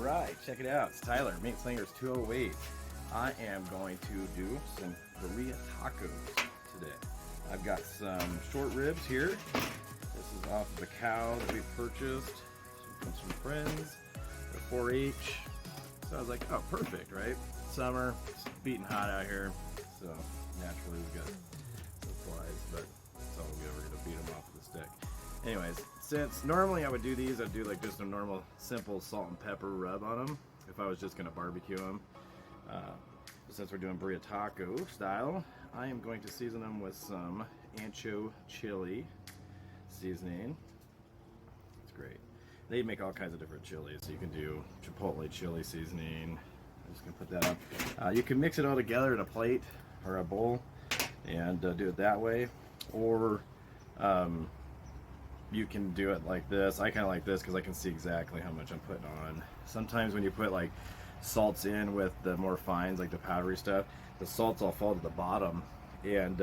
Alright, check it out. It's Tyler, Meat Slingers 208. I am going to do some Birria tacos today. I've got some short ribs here. This is off of the cow that we purchased from some friends. They're 4-H. So I was like, oh, perfect, right? Summer, it's beating hot out here. So naturally we've got supplies, but it's all good. We're going to beat them off with a stick. Anyways, since normally I would do these, I'd do like just a normal simple salt and pepper rub on them if I was just going to barbecue them. Since we're doing Birria taco style, I am going to season them with some ancho chili seasoning. It's great. They make all kinds of different chilies. So you can do chipotle chili seasoning. I'm just going to put that on. You can mix it all together in a plate or a bowl and do it that way. Or you can do it like this. I kind of like this because I can see exactly how much I'm putting on. Sometimes when you put like salts in with the more fines, like the powdery stuff, the salts all fall to the bottom, and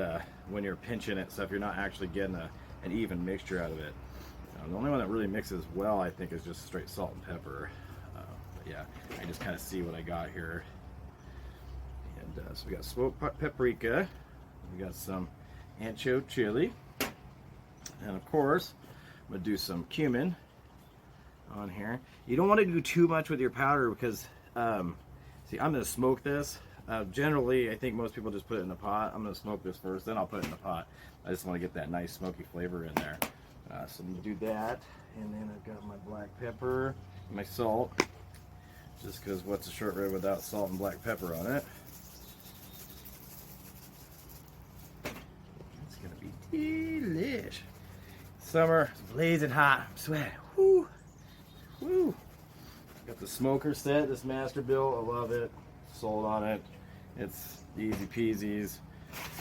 when you're pinching it, so if you're not actually getting an even mixture out of it. The only one that really mixes well, I think, is just straight salt and pepper. But yeah, I just kind of see what I got here. And so we got smoked paprika, we got some ancho chili, and of course I'm gonna do some cumin on here. You don't want to do too much with your powder because see, I'm gonna smoke this. Generally I think most people just put it in the pot. I'm gonna smoke this first, then I'll put it in the pot. I just want to get that nice smoky flavor in there. So I'm gonna do that, and then I've got my black pepper, my salt, just because what's a short rib without salt and black pepper on it? It's gonna be delish. Summer, it's blazing hot, I'm sweating. Woo, woo. Got the smoker set, this Masterbuilt, I love it. Sold on it. It's easy peasies.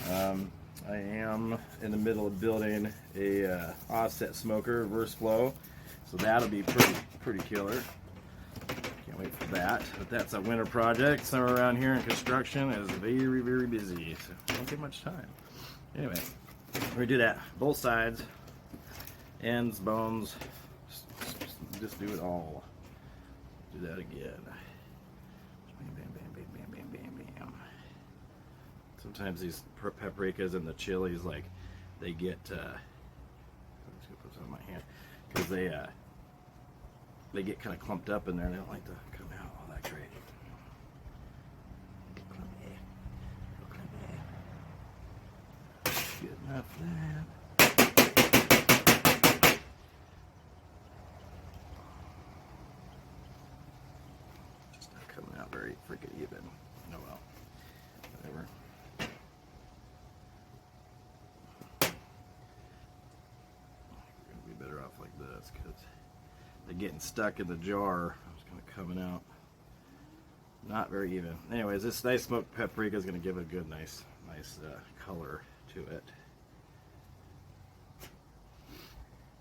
I am in the middle of building a offset smoker, reverse flow, so that'll be pretty killer. Can't wait for that. But that's a winter project. Summer around here in construction is very busy, so don't get much time. Anyway, we're gonna do that both sides. Ends, bones, just do it all. Do that again. Bam, bam, bam, bam, bam, bam, bam, bam. Sometimes these paprikas and the chilies, like, they get, I'm just gonna put some on my hand, because they get kind of clumped up in there and they don't like to come out all that great. Good enough for that. Coming out very freaking even. Oh well, whatever. We're gonna be better off like this because they're getting stuck in the jar. It's kind of coming out not very even. Anyways, this nice smoked paprika is going to give it a good, nice color to it.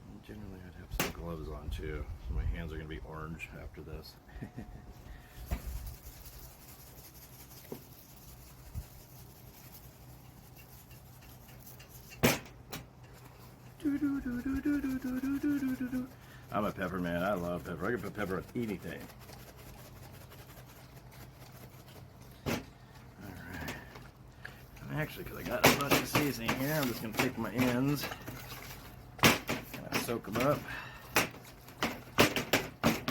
And generally, I'd have some gloves on too, so my hands are going to be orange after this. I'm a pepper man. I love pepper. I can put pepper on anything. Alright. Actually, because I got a bunch of seasoning here, I'm just going to take my ends, kind of soak them up,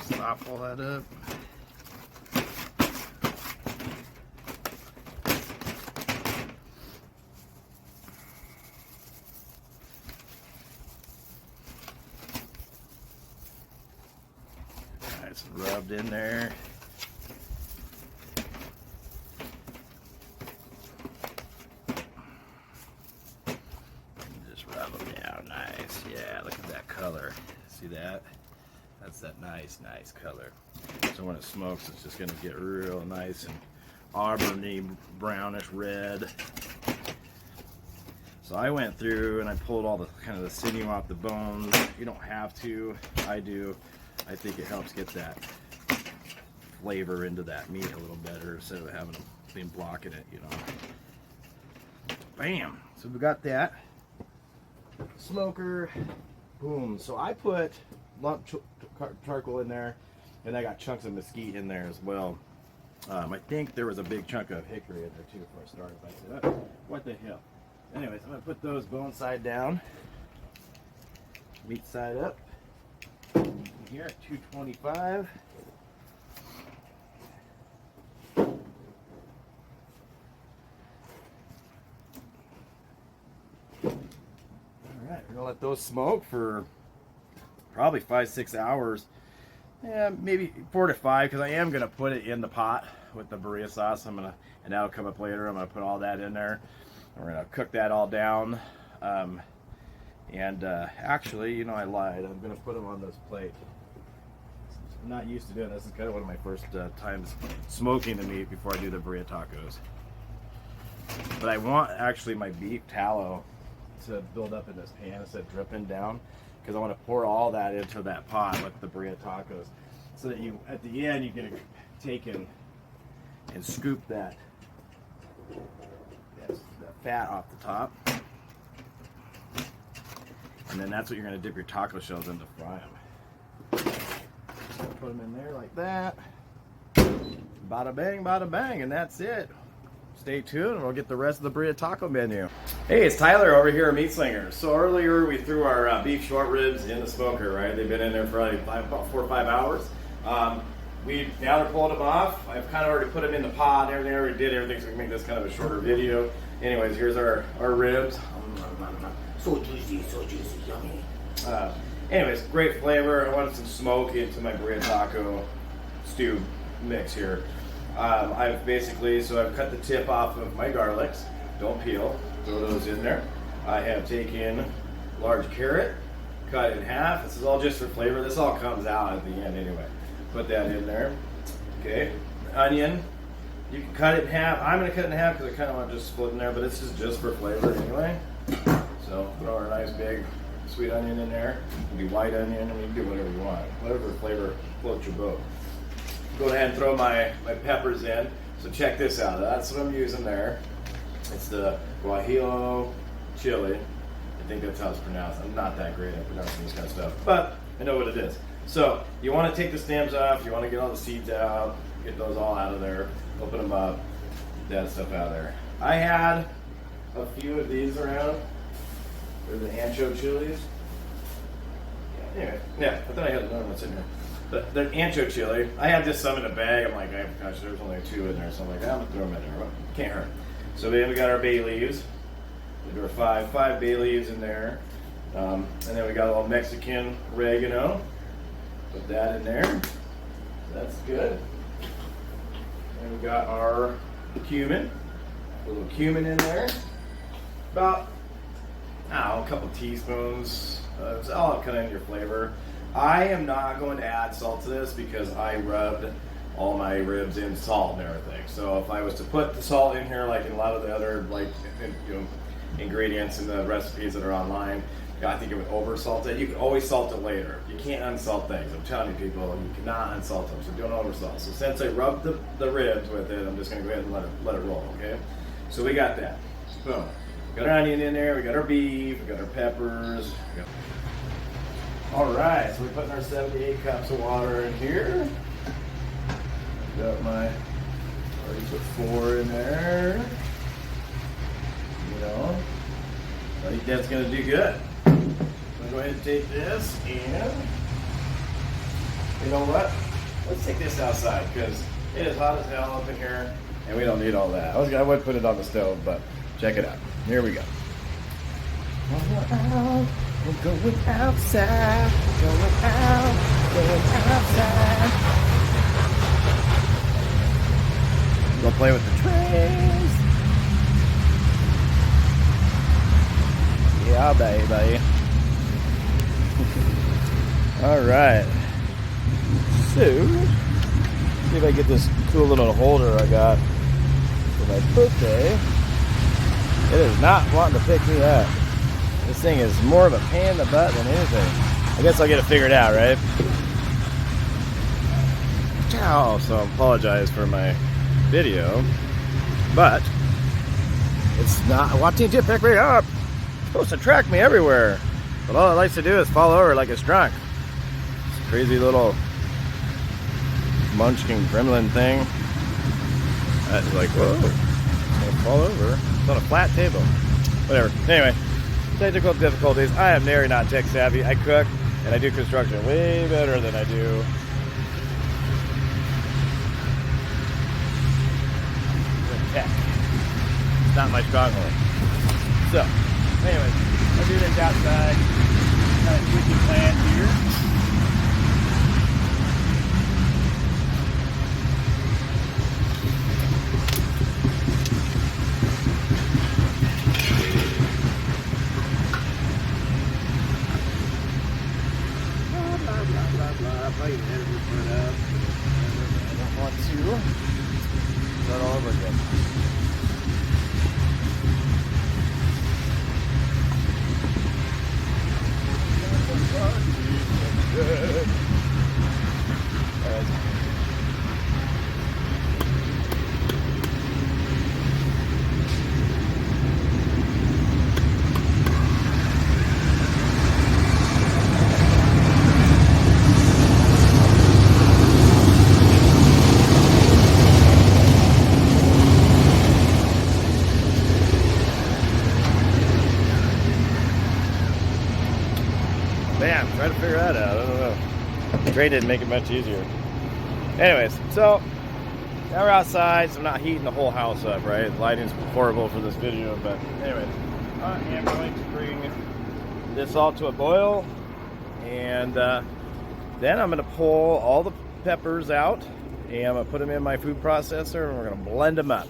slop all that up. Rubbed in there. And just rub them down nice. Yeah, look at that color. See that? That's that nice color. So when it smokes, it's just going to get real nice and auburny, brownish red. So I went through and I pulled all the kind of the sinew off the bones. You don't have to. I do. I think it helps get that flavor into that meat a little better instead of having them blocking it, you know. Bam! So we got that. Smoker. Boom. So I put lump charcoal in there. And I got chunks of mesquite in there as well. I think there was a big chunk of hickory in there too before I started. But I said, oh, what the hell? Anyways, I'm gonna put those bone side down, meat side up. Here at 225. Alright, we're gonna let those smoke for probably 5-6 hours. Yeah, maybe 4 to 5, because I am gonna put it in the pot with the Birria sauce. And that'll come up later. I'm gonna put all that in there. We're gonna cook that all down. Actually, you know, I lied. I'm gonna put them on this plate. I'm not used to doing this. This is kind of one of my first times smoking the meat before I do the Birria tacos. But I want actually my beef tallow to build up in this pan instead of dripping down, because I want to pour all that into that pot with the Birria tacos, so that you, at the end, you can take and scoop that fat off the top, and then that's what you're going to dip your taco shells in to fry them. So put them in there like that. Bada bang, and that's it. Stay tuned and we'll get the rest of the Birria taco menu. Hey, it's Tyler over here at Meat Slinger. So earlier we threw our beef short ribs in the smoker, right? They've been in there for like about 4 or 5 hours. Now they're pulling them off. I've kind of already put them in the pot and everything. I already did everything, so we can make this kind of a shorter video. Anyways, here's our ribs. So juicy, yummy. Anyways, great flavor. I wanted some smoke into my Birria taco stew mix here. I've cut the tip off of my garlics. Don't peel. Throw those in there. I have taken large carrot, cut it in half. This is all just for flavor. This all comes out at the end anyway. Put that in there. Okay. Onion. You can cut it in half. I'm going to cut it in half because I kind of want to just split in there, but this is just for flavor anyway. So throw our nice big sweet onion in there. It can be white onion. I mean, you can do whatever you want. Whatever flavor floats your boat. Go ahead and throw my peppers in. So check this out. That's what I'm using there. It's the Guajillo chili. I think that's how it's pronounced. I'm not that great at pronouncing this kind of stuff, but I know what it is. So you want to take the stems off. You want to get all the seeds out. Get those all out of there. Open them up. Get that stuff out of there. I had a few of these around. They're the ancho chilies. Yeah, anyway, yeah, I thought I had another one in here. The ancho chili, I had just some in a bag. I'm like, gosh, there's only 2 in there, so I'm like, I'm gonna throw them in there. Can't hurt. So then we got our bay leaves. We do our five bay leaves in there, and then we got a little Mexican oregano. Put that in there. That's good. And we got our cumin. A little cumin in there. About, a couple teaspoons. It's all kind of in your flavor. I am not going to add salt to this because I rubbed all my ribs in salt and everything. So if I was to put the salt in here, like in a lot of the other ingredients in the recipes that are online, I think it would over salt it. You can always salt it later. You can't unsalt things. I'm telling you people, you cannot unsalt them. So don't over salt. So since I rubbed the ribs with it, I'm just going to go ahead and let it roll. Okay. So we got that. Boom. We got our onion in there. We got our beef. We got our peppers. All right, so we're putting our 78 cups of water in here. Got my, already put 4 in there. You know, I think that's gonna do good. I'm gonna go ahead and take this and, you know what? Let's take this outside because it is hot as hell up in here and we don't need all that. I would put it on the stove, but check it out. Here we go. We're going outside, going outside. Go play with the trains. Yeah, baby. All right. So, see if I get this cool little holder I got for my birthday. It is not wanting to pick me up. This thing is more of a pain in the butt than anything. I guess I'll get it figured out, right? Ciao. So I apologize for my video, but it's not wanting to pick me up. It's supposed to track me everywhere, but all it likes to do is fall over like it's drunk. It's a crazy little munchkin gremlin thing. That's like, whoa, it's gonna fall over. It's on a flat table. Whatever. Anyway, technical difficulties. I am very not tech savvy. I cook and I do construction way better than I do tech. It's not my stronghold. So, anyways, I'll do this outside. Kind of tweaking plans here. I don't want to start all over again. Man, try to figure that out. I don't know. The tray didn't make it much easier. Anyways, so now we're outside, so I'm not heating the whole house up, right? The lighting's horrible for this video, but anyways, I am going to bring this all to a boil, and then I'm going to pull all the peppers out, and I'm going to put them in my food processor, and we're going to blend them up.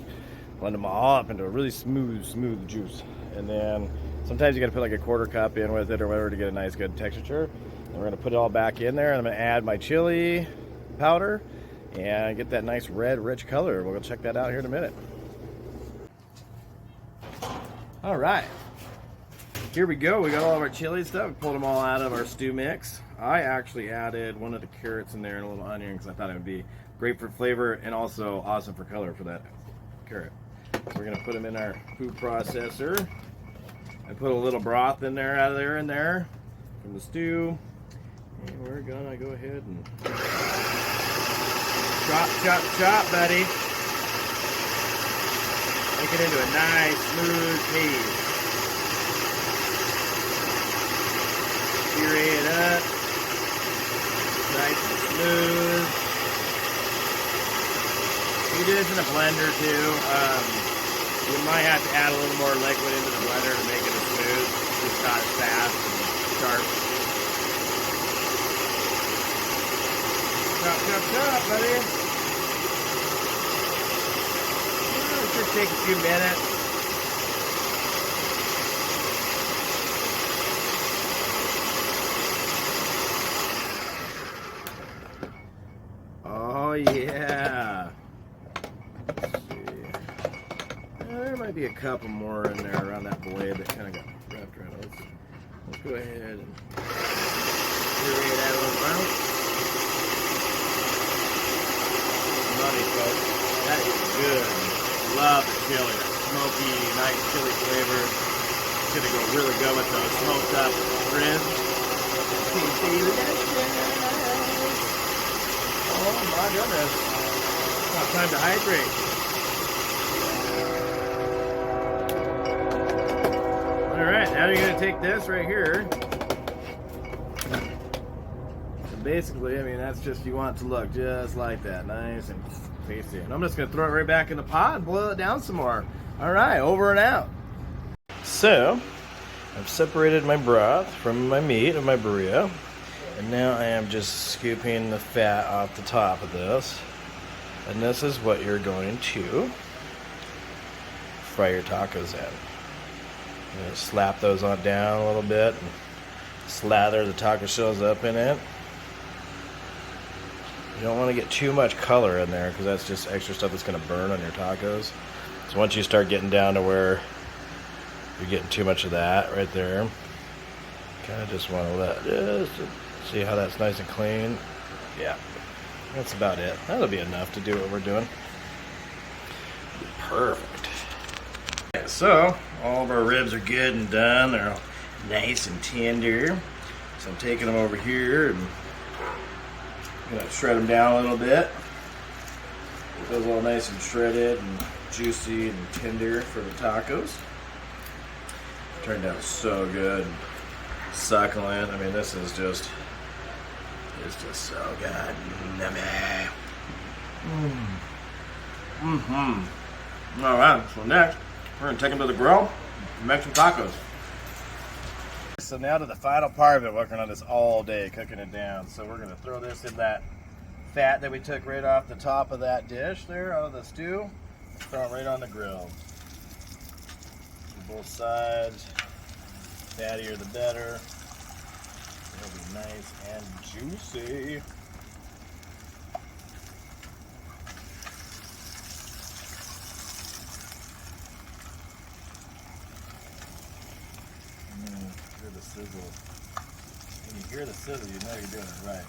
Blend them all up into a really smooth juice. And then sometimes you got to put like a quarter cup in with it or whatever to get a nice good texture. And we're going to put it all back in there, and I'm going to add my chili powder and get that nice red rich color. We'll go check that out here in a minute. All right, here we go. We got all of our chili stuff. We pulled them all out of our stew mix. I actually added one of the carrots in there and a little onion because I thought it would be great for flavor and also awesome for color for that carrot. So we're going to put them in our food processor. I put a little broth in there, in there from the stew. And we're gonna go ahead and chop, buddy. Make it into a nice, smooth paste. Puree it up. Nice and smooth. You can do this in a blender too. You might have to add a little more liquid into the blender to make it as smooth. It's not as fast and sharp. Chop, buddy. It should take a few minutes. Oh, yeah. There might be a couple more in there around that blade that kind of got wrapped around. Let's go ahead and puree that a little more. Money, folks. That is good. Love the chili. That smoky, nice chili flavor. It's gonna go really good with those smoked up ribs. Oh my goodness. It's not time to hydrate. Alright, now you're going to take this right here. And basically, I mean, that's just, you want it to look just like that. Nice and tasty. And I'm just going to throw it right back in the pot and boil it down some more. Alright, over and out. So, I've separated my broth from my meat of my birria. And now I am just scooping the fat off the top of this. And this is what you're going to fry your tacos in. Slap those on down a little bit and slather the taco shells up in it. You don't want to get too much color in there because that's just extra stuff that's going to burn on your tacos. So once you start getting down to where you're getting too much of that right there, kind of just want to let just see how that's nice and clean. Yeah, that's about it. That'll be enough to do what we're doing. Perfect. So all of our ribs are good and done. They're all nice and tender. So I'm taking them over here and I'm gonna shred them down a little bit. Get those all nice and shredded and juicy and tender for the tacos. Turned out so good. Succulent. I mean, this is just, it's just so good. Yummy. All right, so next, we're gonna take them to the grill and make some tacos. So now to the final part of it, working on this all day, cooking it down. So we're gonna throw this in that fat that we took right off the top of that dish there, out of the stew. Throw it right on the grill. Both sides. Fattier the better. It'll be nice and juicy. Hear the sizzle. When you hear the sizzle, you know you're doing it right.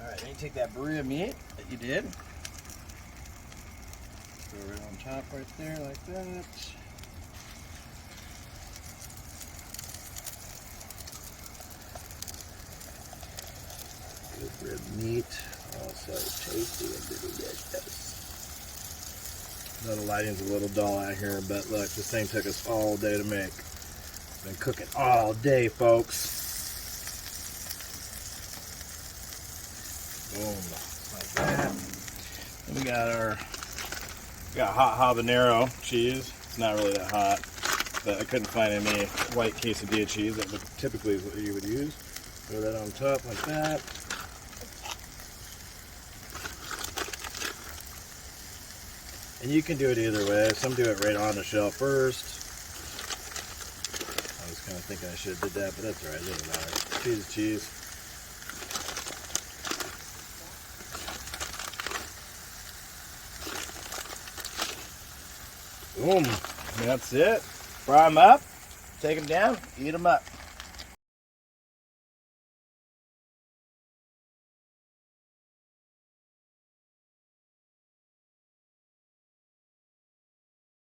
Alright, then you take that Birria meat that you did. Throw it on top right there like that. Good red meat, also tasty and delicious. The lighting's a little dull out here, but look, this thing took us all day to make. Been cooking all day, folks. Boom, like that. And we got hot habanero cheese. It's not really that hot, but I couldn't find any white quesadilla cheese that typically is what you would use. Throw that on top like that. And you can do it either way. Some do it right on the shell first. I was kind of thinking I should have did that, but that's alright. It doesn't matter. Cheese is cheese. Boom. That's it. Fry them up, take them down, eat them up.